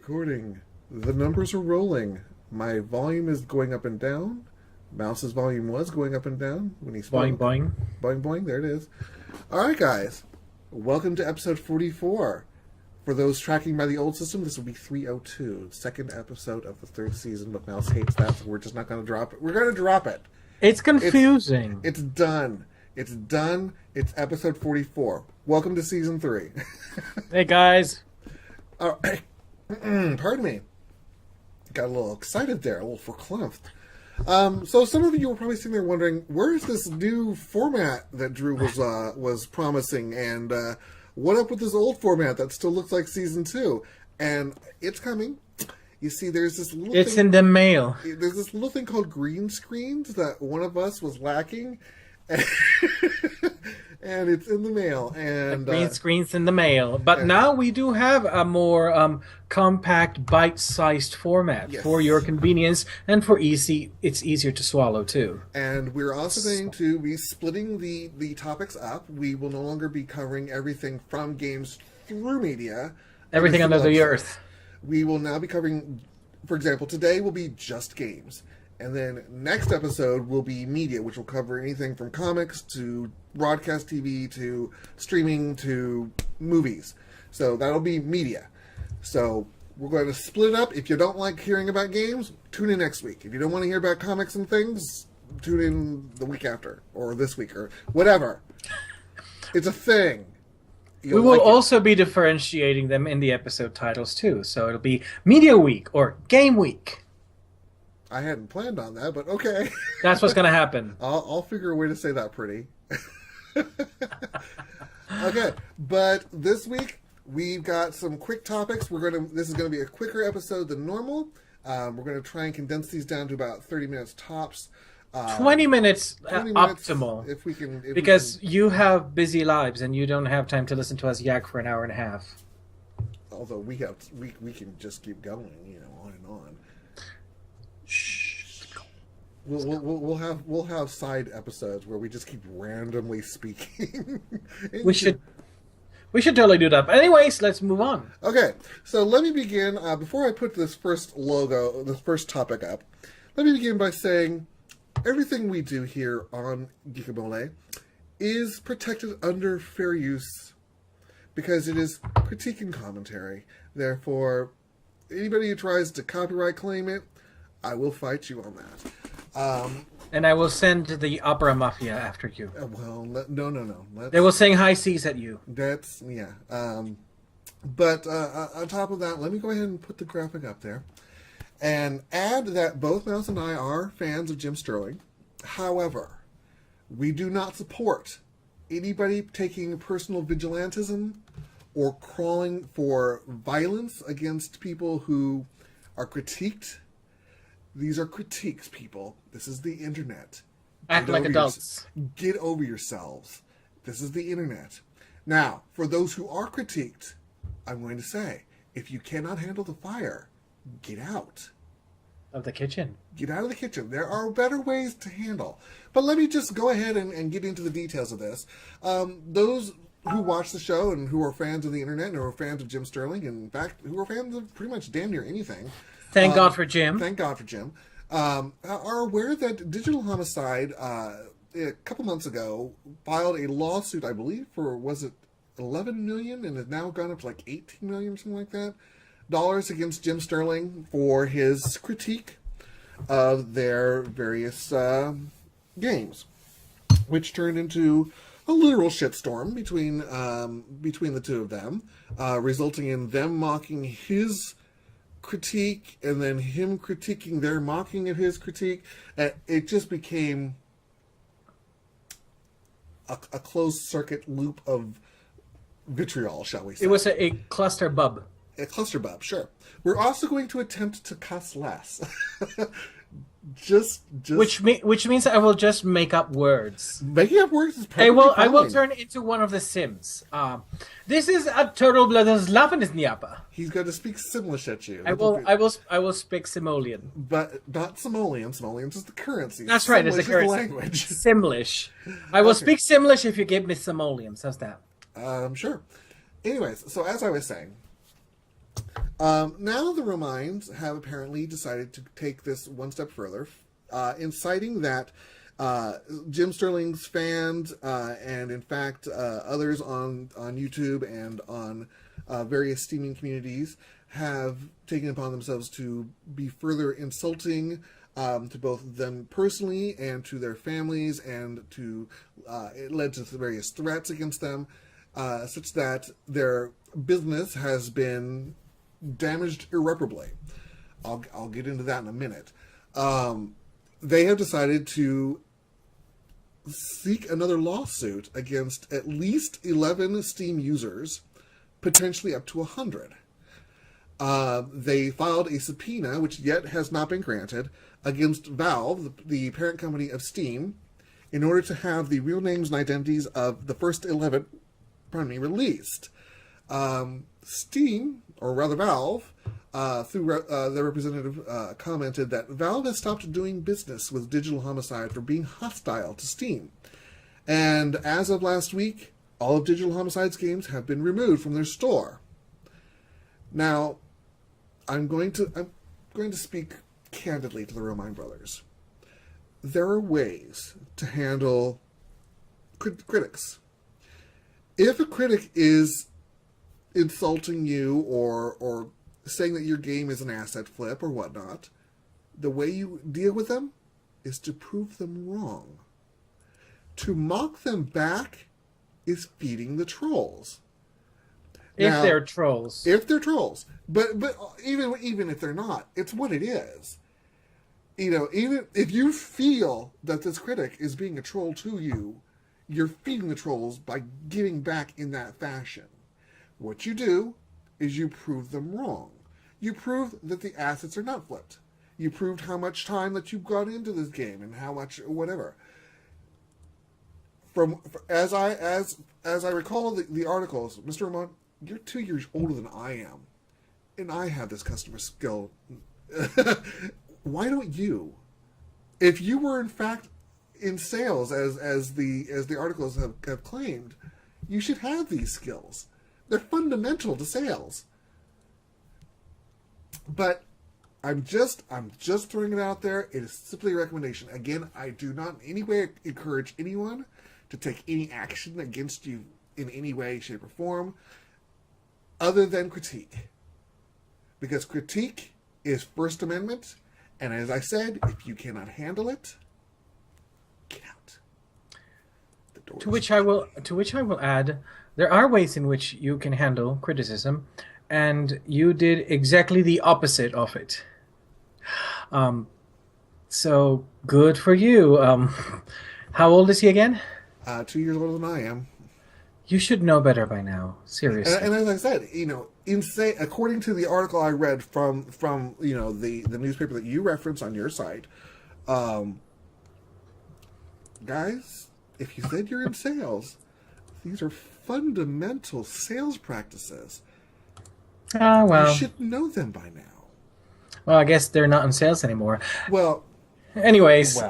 Recording. The numbers are rolling. My volume is going up and down. Mouse's volume was going up and down when he spoke. Boing, boing. Boing, boing. There it is. All right, guys. Welcome to episode 44. For those tracking by the old system, this will be 302, second episode of the third season, but Mouse hates that, so we're just not going to drop it. We're going to drop it. It's confusing. It's done. It's done. It's episode 44. Welcome to season 3. Hey, guys. Pardon me. Got a little excited there, a little verklempt. So some of you were probably sitting there wondering, where is this new format that Drew was promising, and what up with this old format that still looks like season 2? And it's coming. You see, there's this little It's thing, in the mail. There's this little thing called green screens that one of us was lacking. And it's in the mail. And Green screen's in the mail. But now we do have a more compact, bite-sized format for your convenience and for it's easier to swallow, too. And we're also going to be splitting the topics up. We will no longer be covering everything from games through media. Everything under the earth. We will now be covering, for example, today will be just games. And then next episode will be media, which will cover anything from comics to broadcast TV to streaming to movies. So that'll be media. So we're going to split it up. If you don't like hearing about games, tune in next week. If you don't want to hear about comics and things, tune in the week after or this week or whatever. It's a thing. We will also be differentiating them in the episode titles, too. So it'll be Media Week or Game Week. I hadn't planned on that, but okay. That's what's going to happen. I'll figure a way to say that pretty. Okay, but this week we've got some quick topics. This is gonna be a quicker episode than normal. We're gonna try and condense these down to about 30 minutes tops. 20 minutes, 20 minutes optimal. if we can. Because you have busy lives and you don't have time to listen to us yak for an hour and a half. Although we can just keep going, on and on. Shh. We'll have side episodes where we just keep randomly speaking. We should totally do that. But anyways, let's move on. Okay, so let me begin. Before I put this first topic up, let me begin by saying everything we do here on Geekamole is protected under fair use because it is critique and commentary. Therefore, anybody who tries to copyright claim it, I will fight you on that. And I will send the opera mafia after you. Well, no. They will sing high seas at you. That's, yeah. But on top of that, let me go ahead and put the graphic up there. And add that both Mouse and I are fans of Jim Sterling. However, we do not support anybody taking personal vigilantism or crawling for violence against people who are critiqued. These are critiques, people. This is the internet. Act like adults. Get over yourselves. This is the internet. Now, for those who are critiqued, I'm going to say, if you cannot handle the fire, get out. Of the kitchen. Get out of the kitchen. There are better ways to handle. But let me just go ahead and get into the details of this. Those who watch the show and who are fans of the internet and who are fans of Jim Sterling, and in fact, who are fans of pretty much damn near anything. Thank God for Jim. Thank God for Jim. Are aware that Digital Homicide, a couple months ago, filed a lawsuit, I believe, for, was it $11 million? And has now gone up to like $18 million or something like that, dollars against Jim Sterling for his critique of their various games, which turned into a literal shitstorm between the two of them, resulting in them mocking his critique and then him critiquing their mocking of his critique. It just became a closed circuit loop of vitriol, shall we say. It was a cluster bub. A cluster bub, sure. We're also going to attempt to cuss less. just which means I will just make up words. Making up words is perfectly fine. I will turn into one of the Sims. This is a total bloodless Laffenisniapa. He's going to speak Simlish at you. I will speak Simoleon. But not Simoleon. Simoleon is the currency. That's right, it's the currency. Language. Simlish. I will speak Simlish if you give me Simoleons. How's that? Sure. Anyways, so as I was saying, Now the Romines have apparently decided to take this one step further, inciting that Jim Sterling's fans and, in fact, others on YouTube and on various steaming communities have taken upon themselves to be further insulting to both them personally and to their families, and to it led to various threats against them, such that their business has been damaged irreparably. I'll get into that in a minute. They have decided to seek another lawsuit against at least 11 Steam users, potentially up to 100. They filed a subpoena, which yet has not been granted, against Valve, the parent company of Steam, in order to have the real names and identities of the first 11 released. Steam, or rather Valve, through their representative, commented that Valve has stopped doing business with Digital Homicide for being hostile to Steam. And as of last week, all of Digital Homicide's games have been removed from their store. Now, I'm going to speak candidly to the Romine brothers. There are ways to handle critics. If a critic is insulting you or saying that your game is an asset flip or whatnot, the way you deal with them is to prove them wrong. To mock them back is feeding the trolls. If they're trolls. If they're trolls. But even if they're not, it's what it is. You know, even if you feel that this critic is being a troll to you, you're feeding the trolls by giving back in that fashion. What you do is you prove them wrong. You prove that the assets are not flipped. You proved how much time that you've got into this game and how much whatever. As I recall the articles, Mr. Ramon, you're 2 years older than I am, and I have this customer skill. Why don't you? If you were in fact in sales, as the articles have claimed, you should have these skills. They're fundamental to sales. But I'm just throwing it out there. It is simply a recommendation. Again, I do not in any way encourage anyone to take any action against you in any way, shape, or form, other than critique. Because critique is First Amendment, and as I said, if you cannot handle it, get out. To which I will add, there are ways in which you can handle criticism, and you did exactly the opposite of it. So good for you. How old is he again? 2 years older than I am. You should know better by now. Seriously. And as I said, according to the article I read from the newspaper that you reference on your site, guys, if you said you're in sales, these are fundamental sales practices. Well. You should know them by now. Well, I guess they're not in sales anymore. Well. Anyways,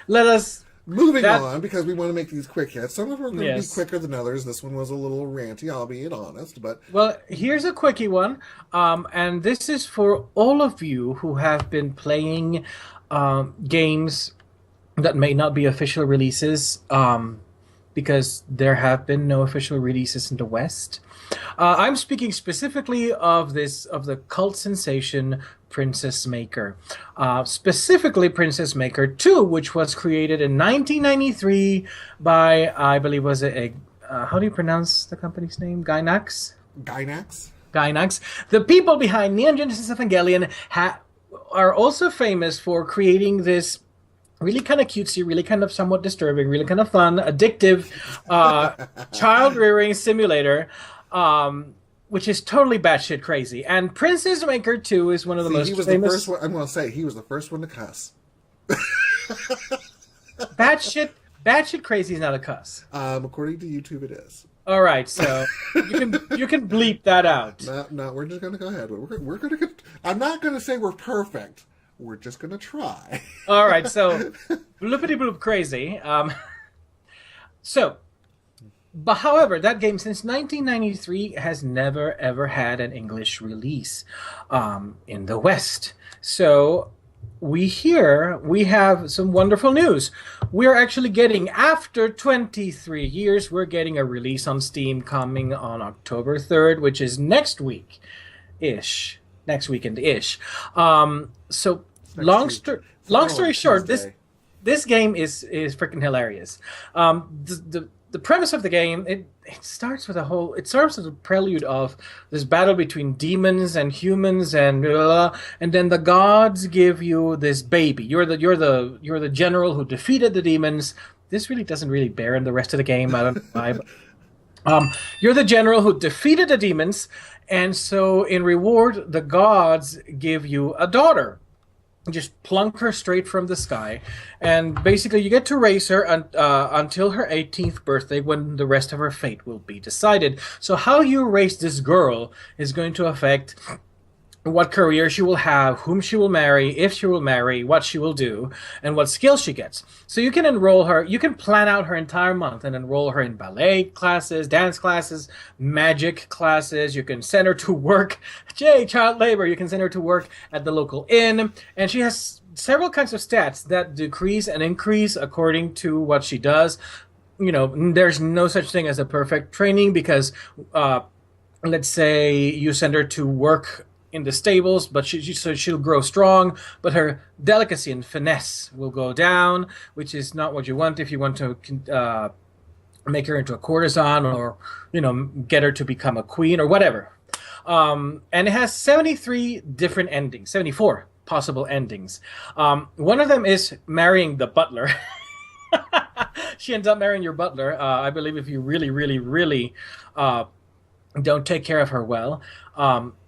let us... Moving on, because we want to make these quick hits. Some of them are going to be Yes. quicker than others. This one was a little ranty, I'll be honest. But Well, here's a quickie one. And this is for all of you who have been playing games that may not be official releases, because there have been no official releases in the West. I'm speaking specifically of the cult sensation Princess Maker. Specifically Princess Maker 2, which was created in 1993 by, I believe, was it how do you pronounce the company's name? Gainax? Gainax. The people behind Neon Genesis Evangelion are also famous for creating this really kind of cutesy, really kind of somewhat disturbing, really kind of fun, addictive child-rearing simulator, which is totally batshit crazy. And Princess Maker 2 is one of the most famous... The first one, I'm going to say, he was the first one to cuss. Batshit crazy is not a cuss. According to YouTube, it is. All right, so you can bleep that out. No, we're just going to go ahead. We're going to. I'm not going to say we're perfect. We're just going to try. All right, so bloopity bloop crazy. So But however, that game since 1993 has never ever had an English release in the West. So we have some wonderful news. We're actually getting, after 23 years, we're getting a release on Steam coming on October 3rd, which is next week ish. Next weekend ish. So Next Tuesday. It's the long following story short, Tuesday. this game is freaking hilarious. The premise of the game, it starts with it starts with a prelude of this battle between demons and humans, and and then the gods give you this baby. You're the general who defeated the demons. This really doesn't really bear in the rest of the game. I don't know why. But, you're the general who defeated the demons, and so in reward, the gods give you a daughter. Just plunk her straight from the sky, and basically you get to raise her until her 18th birthday, when the rest of her fate will be decided. So how you raise this girl is going to affect what career she will have, whom she will marry, if she will marry, what she will do, and what skills she gets. So you can enroll her, you can plan out her entire month and enroll her in ballet classes, dance classes, magic classes. You can send her to work, child labor, you can send her to work at the local inn, and she has several kinds of stats that decrease and increase according to what she does. There's no such thing as a perfect training, because let's say you send her to work in the stables, but so she'll grow strong, but her delicacy and finesse will go down, which is not what you want if you want to make her into a courtesan, or get her to become a queen or whatever. And it has 73 different endings, 74 possible endings. One of them is marrying the butler. She ends up marrying your butler, I believe, if you really, really, really don't take care of her well.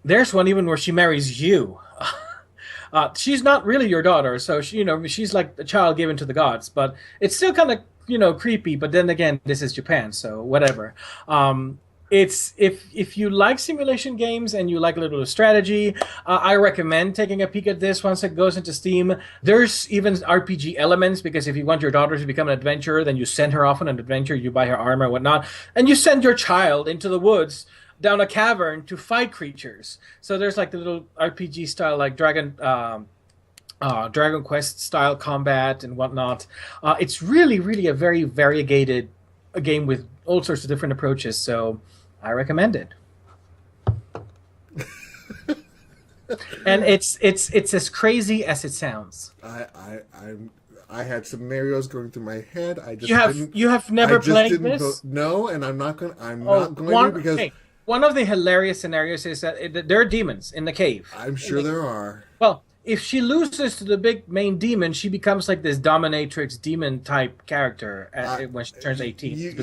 There's one even where she marries you. She's not really your daughter, so she's like a child given to the gods, but it's still kind of creepy. But then again, this is Japan, so whatever. It's if you like simulation games and you like a little bit of strategy, I recommend taking a peek at this once it goes into Steam. There's even RPG elements, because if you want your daughter to become an adventurer, then you send her off on an adventure, you buy her armor and whatnot, and you send your child into the woods down a cavern to fight creatures. So there's like the little RPG style, like Dragon Quest style combat and whatnot. It's really, really a very variegated game with all sorts of different approaches. So I recommend it. And it's as crazy as it sounds. I had scenarios going through my head. You have never played this? No, and I'm not going to, because one of the hilarious scenarios is that there are demons in the cave. I'm sure there are. Well, if she loses to the big main demon, she becomes like this dominatrix demon type character when she turns 18.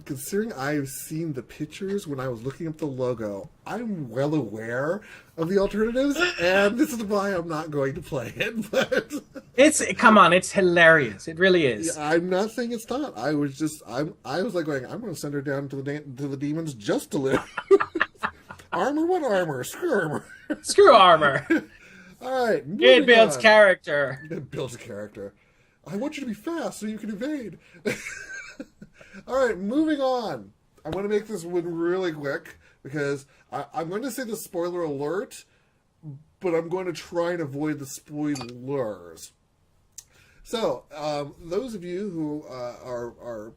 Considering I've seen the pictures when I was looking up the logo, I'm well aware of the alternatives, and this is why I'm not going to play it. But come on, it's hilarious. It really is. Yeah, I'm not saying it's not. I was like going, I'm going to send her down to the demons just to live. Armor? What armor? Screw armor. Screw armor. All right. It builds character. It builds character. I want you to be fast so you can evade. All right, moving on. I want to make this one really quick, because I'm going to say the spoiler alert, but I'm going to try and avoid the spoilers. So, those of you who are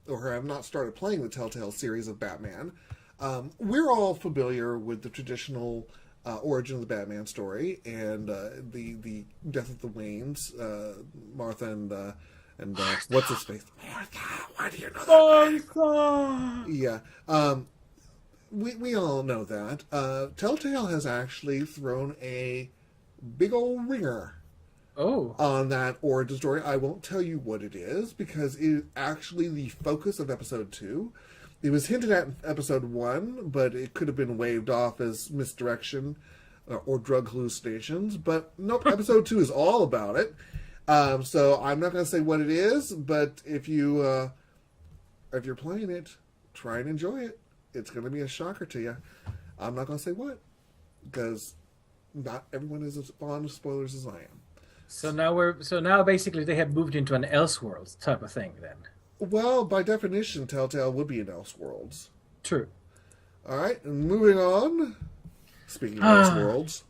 or have not started playing the Telltale series of Batman, we're all familiar with the traditional origin of the Batman story, and the death of the Waynes, Martha and what's his face? Martha, why do you know that? Martha. Yeah. We all know that. Telltale has actually thrown a big old ringer on that origin story. I won't tell you what it is, because it is actually the focus of episode 2. It was hinted at in episode 1, but it could have been waved off as misdirection or drug hallucinations. But nope, episode 2 is all about it. So I'm not going to say what it is, but if you're playing it, try and enjoy it. It's going to be a shocker to you. I'm not going to say what, because not everyone is as fond of spoilers as I am. So now basically they have moved into an Elseworlds type of thing then. Well, by definition, Telltale would be in Elseworlds. True. All right, and moving on. Speaking of Elseworlds.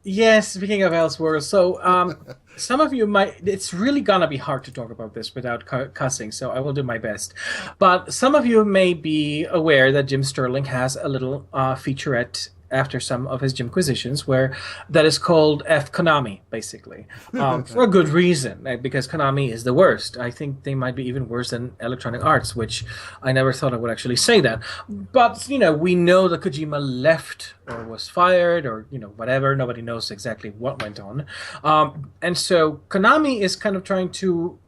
Yes, speaking of Elseworlds, so some of you might. It's really gonna be hard to talk about this without cussing, so I will do my best. But some of you may be aware that Jim Sterling has a little featurette after some of his Jimquisitions, where that is called F Konami, basically, for a good reason, because Konami is the worst. I think they might be even worse than Electronic Arts, which I never thought I would actually say that. But we know that Kojima left or was fired or whatever. Nobody knows exactly what went on, and so Konami is kind of trying to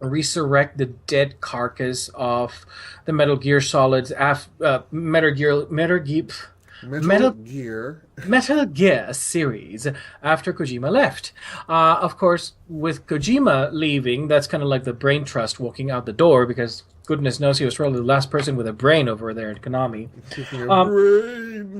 resurrect the dead carcass of the Metal Gear Solid, Metal Gear series after Kojima left. Of course, with Kojima leaving, that's kind of like the brain trust walking out the door, because goodness knows he was probably the last person with a brain over there at Konami.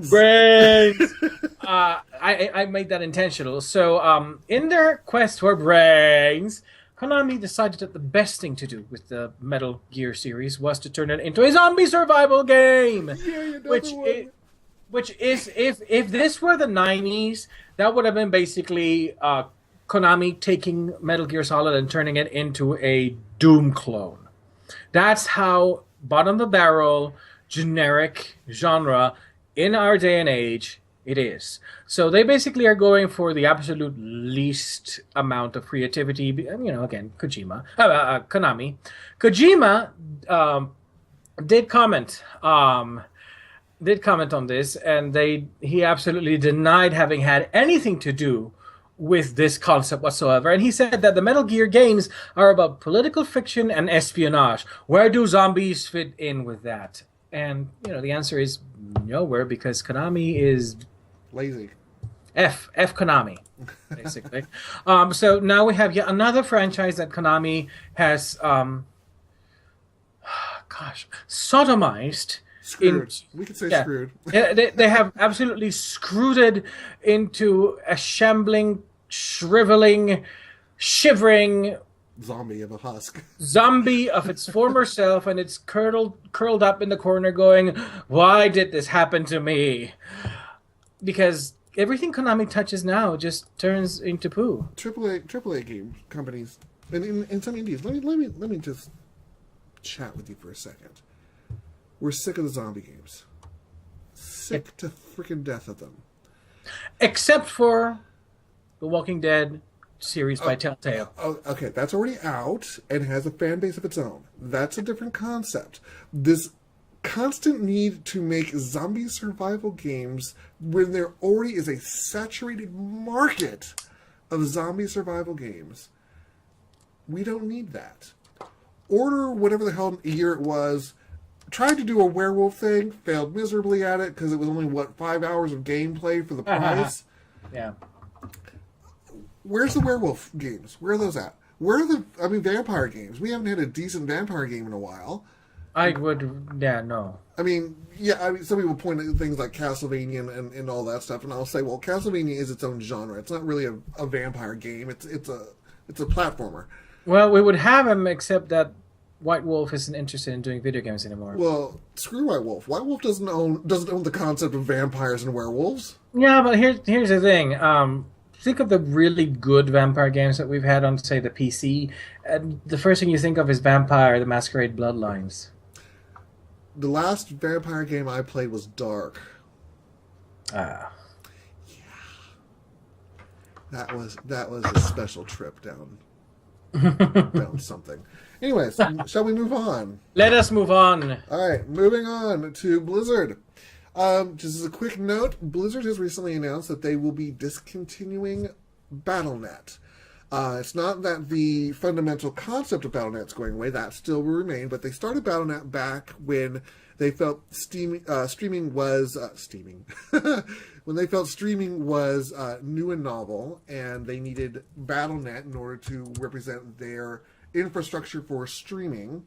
Brains! I made that intentional. So in their quest for brains, Konami decided that the best thing to do with the Metal Gear series was to turn it into a zombie survival game, which is, if this were the 90s, that would have been basically Konami taking Metal Gear Solid and turning it into a Doom clone. That's how bottom of the barrel, generic genre in our day and age it is. So they basically are going for the absolute least amount of creativity. Again, Konami. Kojima did comment. Did comment on this, and he absolutely denied having had anything to do with this concept whatsoever. And he said that the Metal Gear games are about political fiction and espionage. Where do zombies fit in with that? And the answer is nowhere, because Konami is lazy. F Konami, basically. So now we have yet another franchise that Konami has sodomized. Screwed. We could say screwed. They have absolutely screwed it into a shambling, shriveling, shivering zombie of a husk. Zombie of its former self, and it's curled up in the corner going, why did this happen to me? Because everything Konami touches now just turns into poo. AAA game companies, and in some indies. Let me just chat with you for a second. We're sick of the zombie games. Sick to freaking death of them. Except for The Walking Dead series by Telltale. Okay, that's already out and has a fan base of its own. That's a different concept. This constant need to make zombie survival games when there already is a saturated market of zombie survival games. We don't need that. Order whatever the hell year it was. Tried to do a werewolf thing, failed miserably at it because it was only 5 hours of gameplay for the price. Yeah. Where's the werewolf games? Where are those at? Where are the vampire games? We haven't had a decent vampire game in a while. No. Some people point at things like Castlevania and all that stuff, and I'll say, well, Castlevania is its own genre. It's not really a vampire game. It's a platformer. Well, we would have them, except that White Wolf isn't interested in doing video games anymore. Well, screw White Wolf. White Wolf doesn't own the concept of vampires and werewolves. Yeah, but here's the thing. Think of the really good vampire games that we've had on, say, the PC. And the first thing you think of is Vampire: The Masquerade Bloodlines. The last vampire game I played was Dark. Yeah. That was a special trip down something. Anyways, shall we move on? Let us move on. All right, moving on to Blizzard. Just as a quick note, Blizzard has recently announced that they will be discontinuing BattleNet. It's not that the fundamental concept of BattleNet is going away. That still will remain, but they started BattleNet back when they felt streaming was when they felt streaming was new and novel, and they needed BattleNet in order to represent their infrastructure for streaming.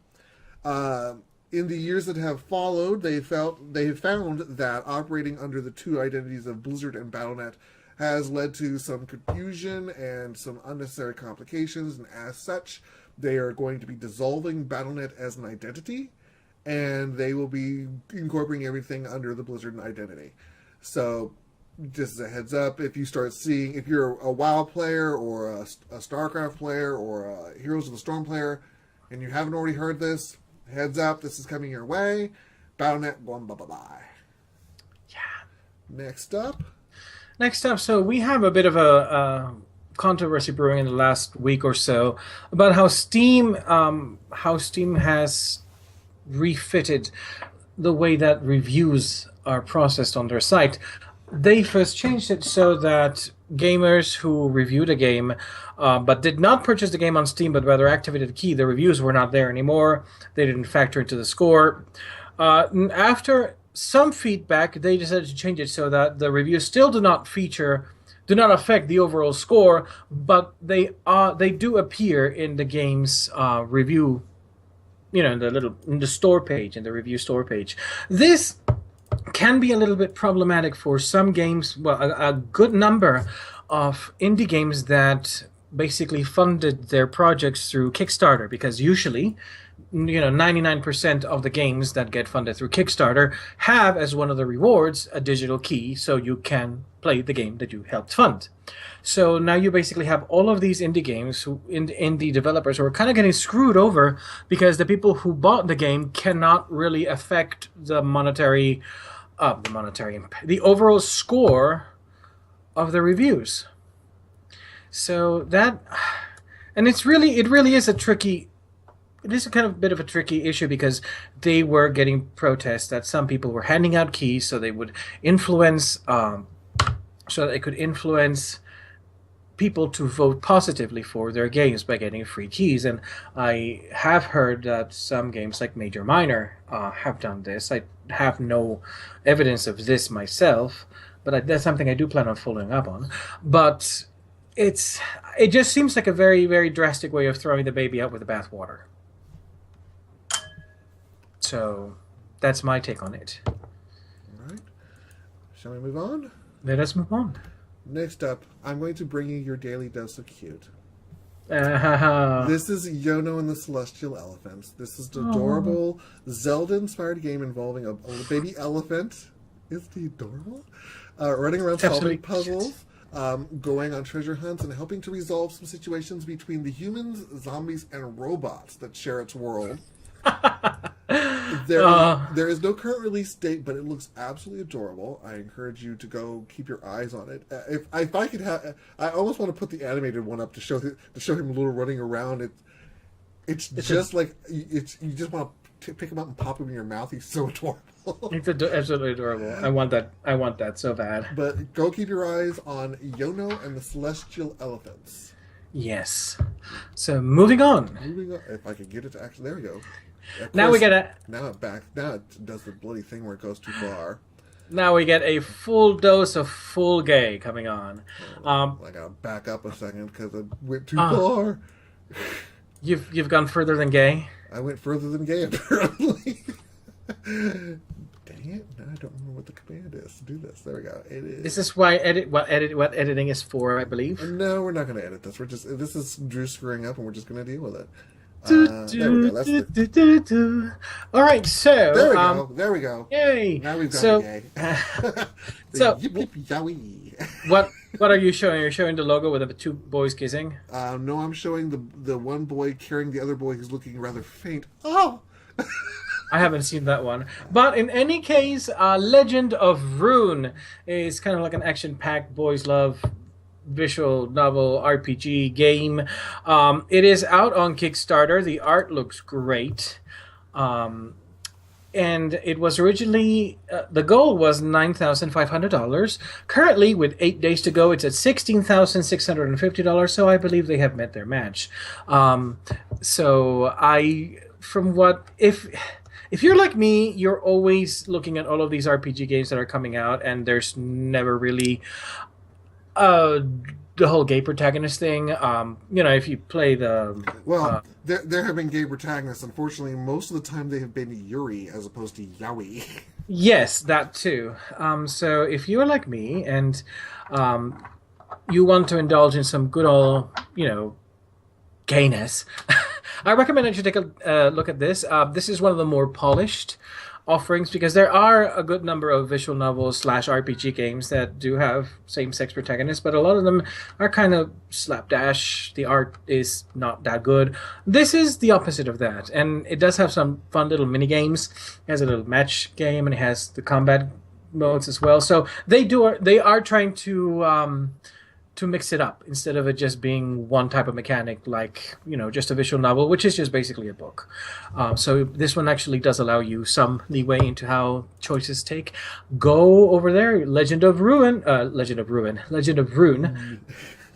In the years that have followed, they have found that operating under the two identities of Blizzard and BattleNet has led to some confusion and some unnecessary complications, and as such, They are going to be dissolving Battle.net as an identity, and they will be incorporating everything under the Blizzard identity. So, just as a heads up, if you start seeing, if you're a WoW player or a StarCraft player or a Heroes of the Storm player, and you haven't already heard this, heads up, this is coming your way. Battle.net, blah, blah, blah, blah. Yeah. Next up, So we have a bit of a controversy brewing in the last week or so about how Steam has refitted the way that reviews are processed on their site. They first changed it so that gamers who reviewed a game but did not purchase the game on Steam but rather activated the key, the reviews were not there anymore. They didn't factor into the score. After some feedback, they decided to change it so that the reviews still do not affect the overall score, but they do appear in the game's review, in the store page, in the review store page. This can be a little bit problematic for some games. Well, a good number of indie games that basically funded their projects through Kickstarter, because usually 99% of the games that get funded through Kickstarter have as one of the rewards a digital key so you can play the game that you helped fund. So now you basically have all of these indie games, indie developers who are kind of getting screwed over because the people who bought the game cannot really affect the the overall score of the reviews. So that, and it really is a tricky. It is a kind of bit of a tricky issue because they were getting protests that some people were handing out keys so they would influence, so they could influence people to vote positively for their games by getting free keys. And I have heard that some games like Major Minor have done this. I have no evidence of this myself, but that's something I do plan on following up on. But it just seems like a very, very drastic way of throwing the baby out with the bathwater. So that's my take on it. All right. Shall we move on? Let us move on. Next up, I'm going to bring you your daily dose of cute. Uh-huh. This is Yono and the Celestial Elephants. This is an adorable Zelda-inspired game involving a baby elephant. Isn't he adorable? Running around solving puzzles, going on treasure hunts, and helping to resolve some situations between the humans, zombies, and robots that share its world. There is no current release date, but it looks absolutely adorable. I encourage you to go keep your eyes on it. If I could have, I almost want to put the animated one up to show him a little running around. It's just like you just want to pick him up and pop him in your mouth. He's so adorable. It's absolutely adorable. I want that so bad. But go keep your eyes on Yono and the Celestial Elephants. Yes. So moving on. If I could get it to actually, there we go. Now we get a. Now it does the bloody thing where it goes too far. Now we get a full dose of full gay coming on. I gotta back up a second because I went too far. You've gone further than gay. I went further than gay apparently. Dang it! Now I don't remember what the command is to do this. There we go. It is. This is why what editing is for, I believe. No, we're not going to edit this. This is Drew screwing up, and we're just going to deal with it. There we go. All right, so there we go. Yay! Now we've got gay. So yowie. What are you showing? You're showing the logo with the two boys kissing. No, I'm showing the one boy carrying the other boy who's looking rather faint. Oh. I haven't seen that one. But in any case, Legend of Rune is kind of like an action-packed boys love visual novel RPG game. It is out on Kickstarter. The art looks great. And it was originally, the goal was $9,500. Currently, with 8 days to go, it's at $16,650. So I believe they have met their match. If you're like me, you're always looking at all of these RPG games that are coming out, and there's never really the whole gay protagonist thing. If you play there have been gay protagonists. Unfortunately, most of the time they have been Yuri as opposed to Yowie. Yes, that too. So if you're like me and you want to indulge in some good old, gayness, I recommend that you take a look at this. This is one of the more polished offerings because there are a good number of visual novels slash RPG games that do have same-sex protagonists, but a lot of them are kind of slapdash. The art is not that good. This is the opposite of that, and it does have some fun little mini games. It has a little match game, and it has the combat modes as well. So they are trying to mix it up instead of it just being one type of mechanic, like just a visual novel, which is just basically a book. So this one actually does allow you some leeway into how choices take. Go over there, Legend of Rune.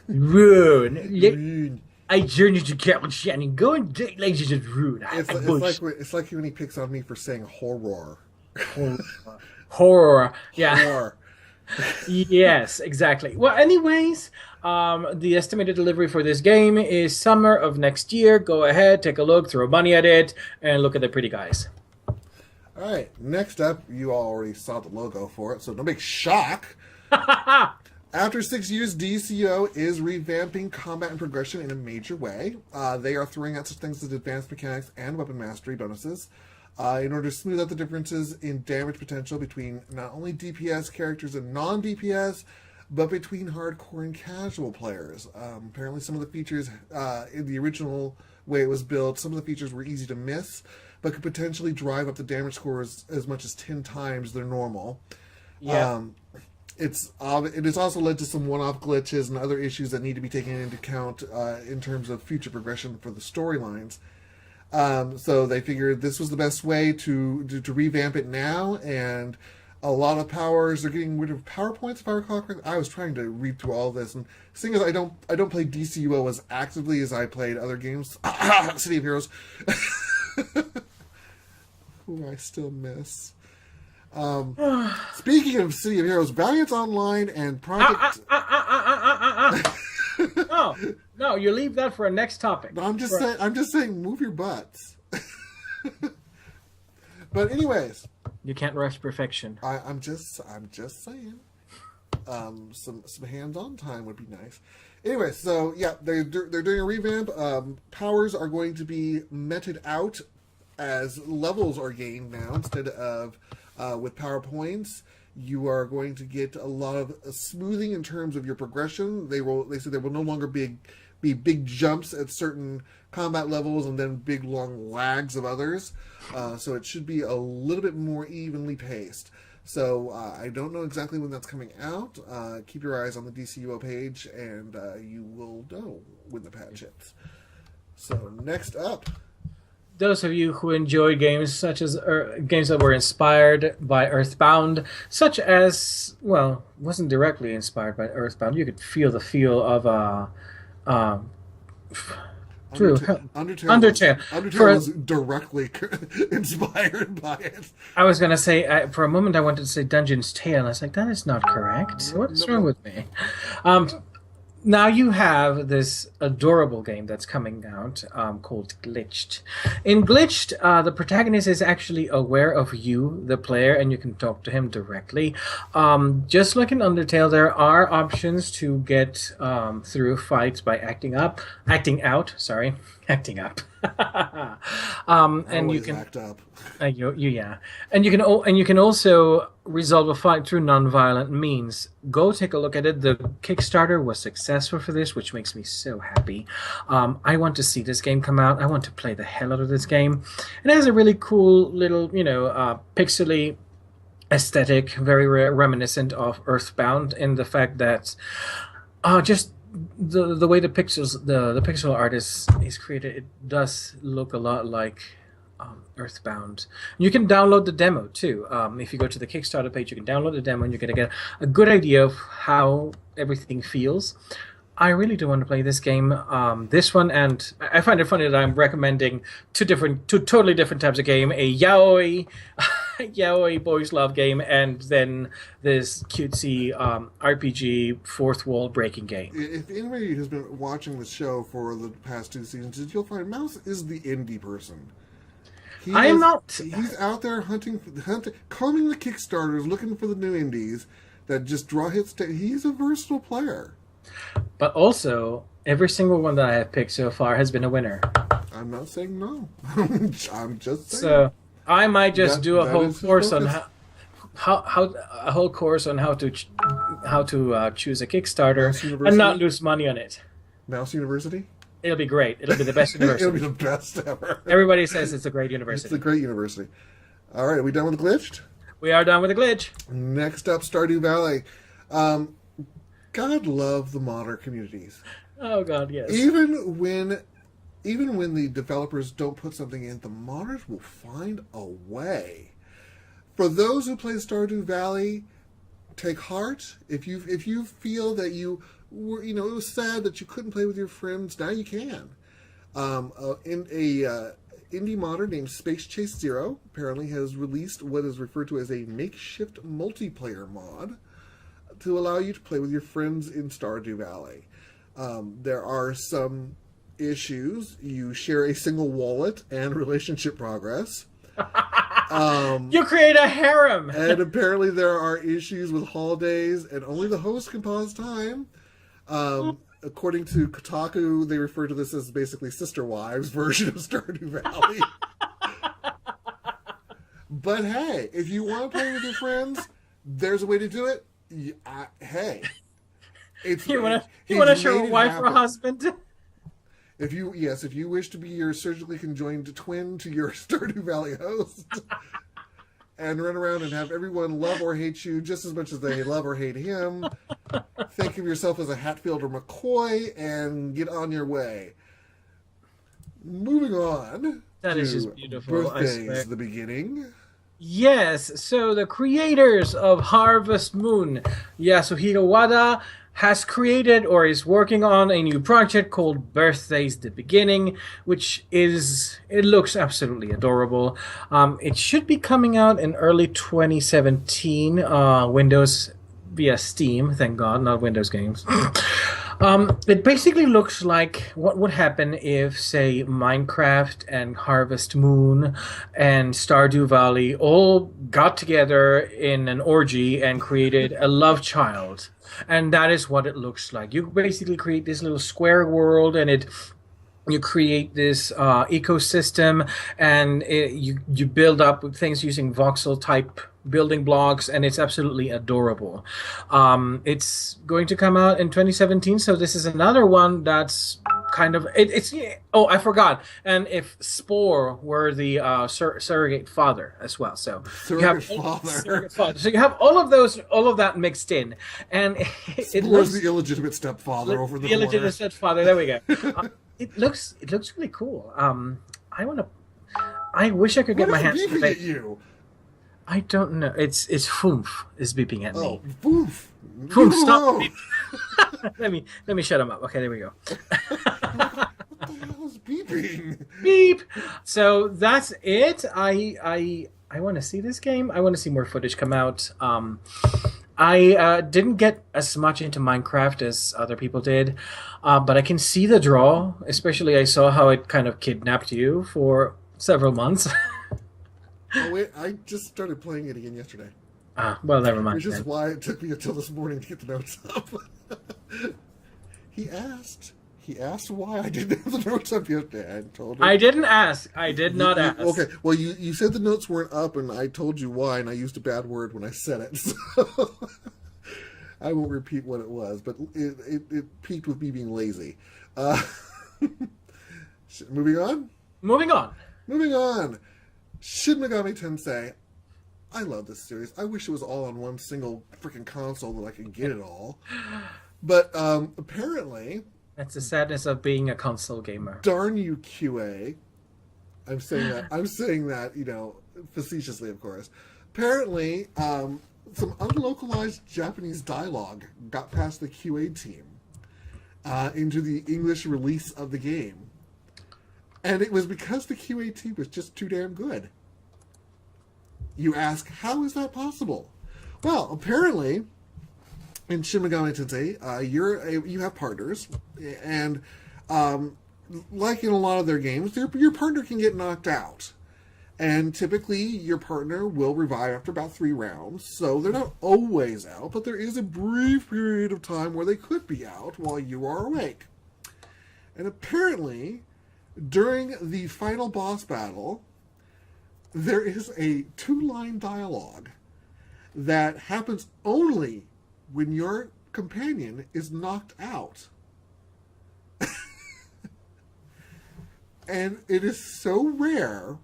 Rune. I journey to Captain Shannon. Go and get Legend of Rune. It's like when he picks on me for saying horror. Horror. Yeah. Horror. Yes, exactly. Well, anyways, the estimated delivery for this game is summer of next year. Go ahead, take a look, throw money at it, and look at the pretty guys. All right, next up, you already saw the logo for it, so no big shock. After 6 years, DCO is revamping combat and progression in a major way. They are throwing out such things as advanced mechanics and weapon mastery bonuses. In order to smooth out the differences in damage potential between not only DPS characters and non-DPS, but between hardcore and casual players. Apparently some of the features in the original way it was built, some of the features were easy to miss, but could potentially drive up the damage scores as much as 10 times their normal. Yeah. It has also led to some one-off glitches and other issues that need to be taken into account in terms of future progression for the storylines. So they figured this was the best way to revamp it now, and a lot of powers. They're getting rid of PowerPoints, if I recall correctly. I was trying to read through all this, and seeing as I don't play DCUO as actively as I played other games, City of Heroes, who I still miss. Speaking of City of Heroes, Valiant Online and Project. No, you leave that for a next topic. No, I'm just saying, move your butts. But anyways, you can't rush perfection. I'm just saying. Some hands-on time would be nice. Anyway, so yeah, they're doing a revamp. Powers are going to be meted out as levels are gained now instead of with PowerPoints. You are going to get a lot of smoothing in terms of your progression. They said there will no longer be big jumps at certain combat levels and then big long lags of others. So it should be a little bit more evenly paced. So I don't know exactly when that's coming out. Keep your eyes on the DCUO page, and you will know when the patch hits. So next up. Those of you who enjoy games such as games that were inspired by Earthbound, such as, well, wasn't directly inspired by Earthbound. You could feel the feel of Undertale was directly inspired by it. I was gonna say for a moment I wanted to say Dungeon's Tale, and I was like, that is not correct. What's wrong with me? Now you have this adorable game that's coming out called Glitched. In Glitched, the protagonist is actually aware of you, the player, and you can talk to him directly. Just like in Undertale, there are options to get through fights by acting out. And you can act up. and you can also resolve a fight through non-violent means. Go take a look at it. The Kickstarter was successful for this, which makes me so happy. I want to see this game come out. I want to play the hell out of this game. It has a really cool little, pixely aesthetic, very reminiscent of Earthbound in the fact that just the way the pixel art is created, it does look a lot like Earthbound. You can download the demo too. If you go to the Kickstarter page, you can download the demo, and you're gonna get a good idea of how everything feels. I really do want to play this game, this one, and I find it funny that I'm recommending two totally different types of game: a yaoi boys love game, and then this cutesy RPG fourth wall breaking game. If anybody has been watching the show for the past 2 seasons, you'll find Mouse is the indie person. He's out there hunting, combing the Kickstarters, looking for the new indies that just draw hits. He's a versatile player. But also, every single one that I have picked so far has been a winner. I'm not saying no. I'm just saying. So I might just do a that whole is the course on focus. how a whole course on how to choose a Kickstarter Mouse and not University? lose money on it. Mouse University? It'll be great. It'll be the best It'll be university. the best ever. Everybody says it's a great It's a university. great university. All right, are we done with the glitched? We are done with the glitch. Next up, Stardew Valley. God love the modder communities. Oh God, yes. Even when the developers don't put something in, the modders will find a way. For those who play Stardew Valley, take heart. If you feel that you were, it was sad that you couldn't play with your friends, now you can. In a indie modder named Space Chase Zero apparently has released what is referred to as a makeshift multiplayer mod to allow you to play with your friends in Stardew Valley. There are some issues. You share a single wallet and relationship progress. You create a harem. And apparently there are issues with holidays, and only the host can pause time. According to Kotaku, they refer to this as basically Sister Wives version of Stardew Valley. But hey, if you want to play with your friends, there's a way to do it. Hey, You want to show a wife or a husband? If you wish to be your surgically conjoined twin to your Stardew Valley host, and run around and have everyone love or hate you just as much as they love or hate him, think of yourself as a Hatfield or McCoy and get on your way. Moving on. That is just beautiful. I swear. Birthdays, the beginning. Yes, so the creators of Harvest Moon, Yasuhiro Wada, has created or is working on a new project called Birthdays the Beginning, it looks absolutely adorable. It should be coming out in early 2017, Windows via Steam, thank God, not Windows games. It basically looks like what would happen if, say, Minecraft and Harvest Moon and Stardew Valley all got together in an orgy and created a love child. And that is what it looks like. You basically create this little square world, and you create this ecosystem, and you build up things using voxel type building blocks, and it's absolutely adorable. It's going to come out in 2017, so this is another one that's kind of it's oh, I forgot. And if Spore were the surrogate father as well, so Surrogate father. So you have all of that mixed in, and it looks the illegitimate stepfather over the illegitimate stepfather. There we go. It looks really cool. I wish I could get my hands on beeping it. at you? I don't know. It's Foof is beeping at me. Oh, Foof. Foof, Leave stop. alone. let me shut him up. Okay, there we go. What the hell is beeping? Beep. So that's it. I want to see this game. I want to see more footage come out. I didn't get as much into Minecraft as other people did, but I can see the draw. Especially, I saw how it kind of kidnapped you for several months. Oh wait, I just started playing it again yesterday. Well, never mind. Which is then. why it took me until this morning to get the notes up. He asked why I didn't have the notes up yesterday. I told him. I didn't ask. I did not ask. Okay, well, you said the notes weren't up, and I told you why, and I used a bad word when I said it. So I won't repeat what it was, but it peaked with me being lazy. Moving on? Moving on. Moving on. Shin Megami Tensei. I love this series. I wish it was all on one single freaking console that I could get it all. But apparently... That's the sadness of being a console gamer. Darn you, QA. I'm saying that, facetiously, of course. Apparently, some unlocalized Japanese dialogue got past the QA team into the English release of the game. And it was because the QA team was just too damn good. You ask, how is that possible? Well, apparently, in Shin Megami Tensei, you have partners, and like in a lot of their games, your partner can get knocked out. And typically, your partner will revive after about 3 rounds, so they're not always out, but there is a brief period of time where they could be out while you are awake. And apparently, During the final boss battle, there is a 2-line dialogue that happens only when your companion is knocked out. And it is so rare,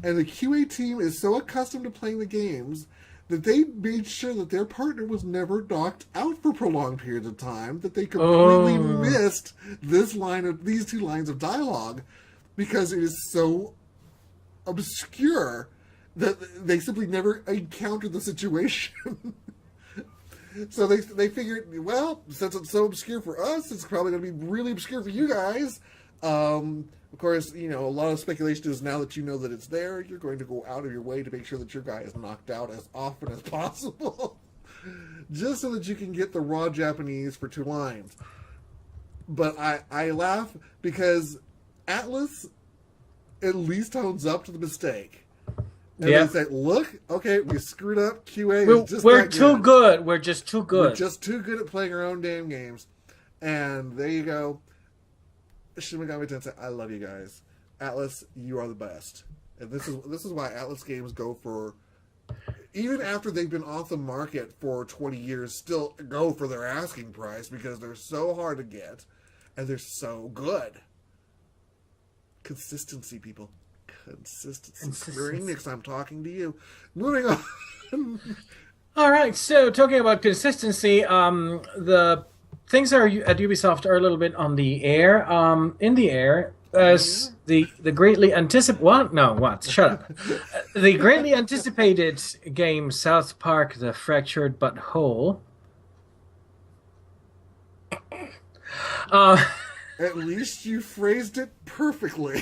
and the QA team is so accustomed to playing the games that they made sure that their partner was never knocked out for prolonged periods of time, that they completely missed these 2 lines of dialogue because it is so obscure that they simply never encountered the situation. So they figured, well, since it's so obscure for us, it's probably going to be really obscure for you guys. Of course, a lot of speculation is now that you know that it's there, you're going to go out of your way to make sure that your guy is knocked out as often as possible. Just so that you can get the raw Japanese for 2 lines. But I laugh because Atlas at least owns up to the mistake. And they say, look, okay, we screwed up. QA is just we're too good. We're just too good. We're just too good at playing our own damn games. And there you go. Shin Megami Tensei, I love you guys. Atlas, you are the best. And this is why Atlas games go for, even after they've been off the market for 20 years, still go for their asking price because they're so hard to get and they're so good. Consistency, people. Consistency. Square Enix, I'm talking to you. Moving on. All right, so talking about consistency, the things are at Ubisoft are a little bit on the air, in the air, as the greatly anticipated. What? No, what? Shut up. The greatly anticipated game South Park: The Fractured But Whole. At least you phrased it perfectly.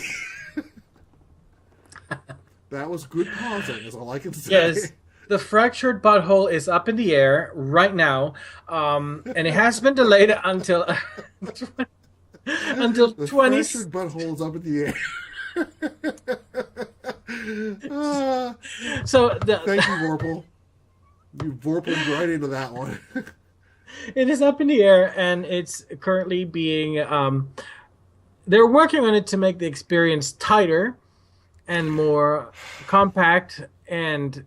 That was good pausing, is all I can say. Yes, the Fractured Butthole is up in the air right now, and it has been delayed until until the 20. Fractured Butthole is up in the air. So thank you, Vorpal. You vorpaled right into that one. It is up in the air, and it's currently being. They're working on it to make the experience tighter and more compact, and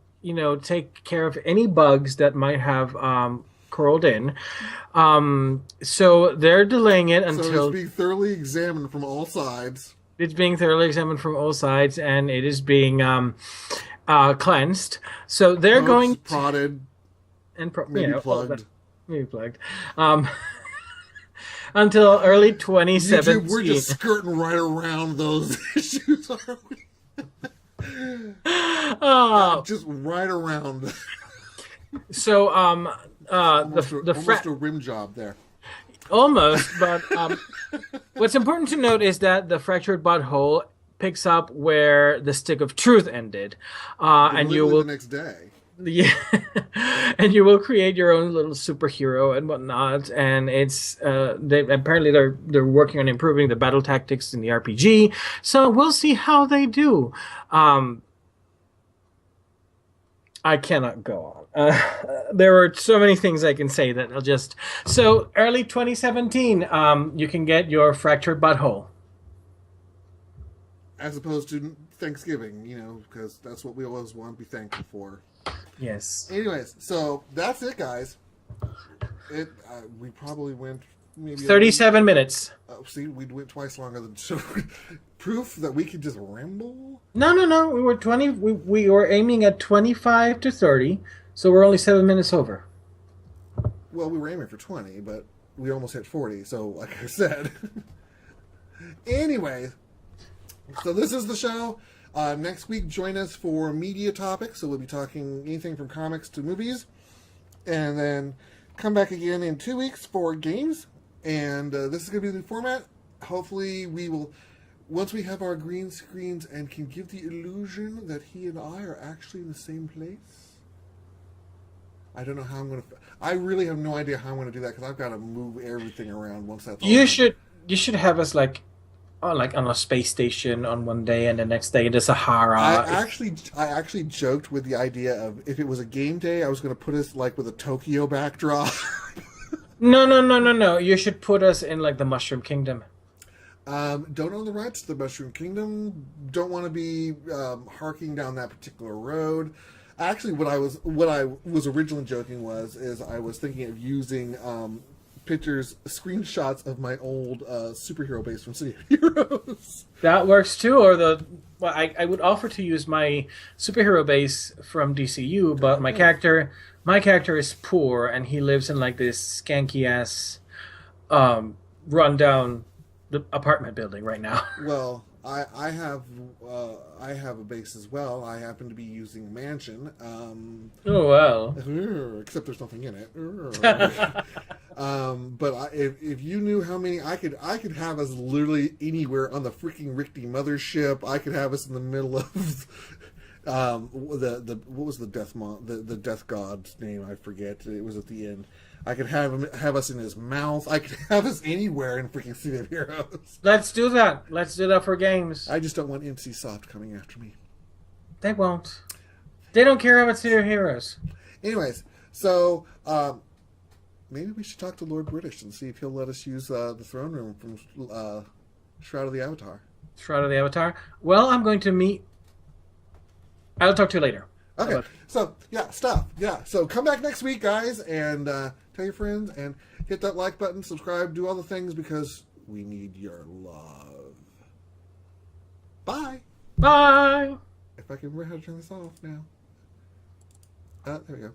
take care of any bugs that might have curled in. So they're delaying it until so it's being thoroughly examined from all sides. It's being thoroughly examined from all sides, and it is being cleansed. So they're going prodded and maybe plugged. Maybe plugged. Until early 2017. YouTube, we're just skirting right around those issues, aren't we? Just right around. So, almost a rim job there. Almost, but what's important to note is that the Fractured Butthole picks up where the Stick of Truth ended, and you will the next day. Yeah, and you will create your own little superhero and whatnot. And it's they're working on improving the battle tactics in the RPG. So we'll see how they do. I cannot go on. There are so many things I can say that I'll just. So early 2017, you can get your Fractured Butthole. As opposed to Thanksgiving, because that's what we always want to be thankful for. Yes. Anyways, so that's it, guys. We probably went maybe 37 minutes. See, we went twice longer than so. Proof that we could just ramble. No. We were 20. We were aiming at 25 to 30, so we're only 7 minutes over. Well, we were aiming for 20, but we almost hit 40. So, like I said. Anyway, so this is the show. Next week, join us for media topics. So we'll be talking anything from comics to movies. And then come back again in 2 weeks for games. And this is going to be the format. Hopefully we will, once we have our green screens and can give the illusion that he and I are actually in the same place. I don't know how I'm going to... I really have no idea how I'm going to do that because I've got to move everything around once that's all You should have us like on a space station on one day, and the next day in the Sahara. I actually joked with the idea of if it was a game day, I was going to put us like with a Tokyo backdrop. No. You should put us in like the Mushroom Kingdom. Don't own the rights to the Mushroom Kingdom. Don't want to be harking down that particular road. Actually, what I was originally joking is I was thinking of using pictures, screenshots of my old superhero base from City of Heroes. That works too. Or I would offer to use my superhero base from DCU, but my character is poor and he lives in like this skanky ass, rundown apartment building right now. Well, I have a base as well. I happen to be using a mansion. Oh well. Except there's nothing in it. But if you knew how many I could have us literally anywhere on the freaking Richter mothership. I could have us in the middle of what was the death god's name? I forget. It was at the end. I could have us in his mouth. I could have us anywhere in freaking City of Heroes. Let's do that. Let's do that for games. I just don't want NCSoft coming after me. They won't. They don't care about City of Heroes. Anyways, so maybe we should talk to Lord British and see if he'll let us use the throne room from Shroud of the Avatar. Shroud of the Avatar. Well, I'm going to meet. I'll talk to you later. Okay, so yeah, stuff. Yeah, so come back next week, guys, and tell your friends and hit that like button, subscribe, do all the things because we need your love. Bye. Bye. If I can remember how to turn this off now. There we go.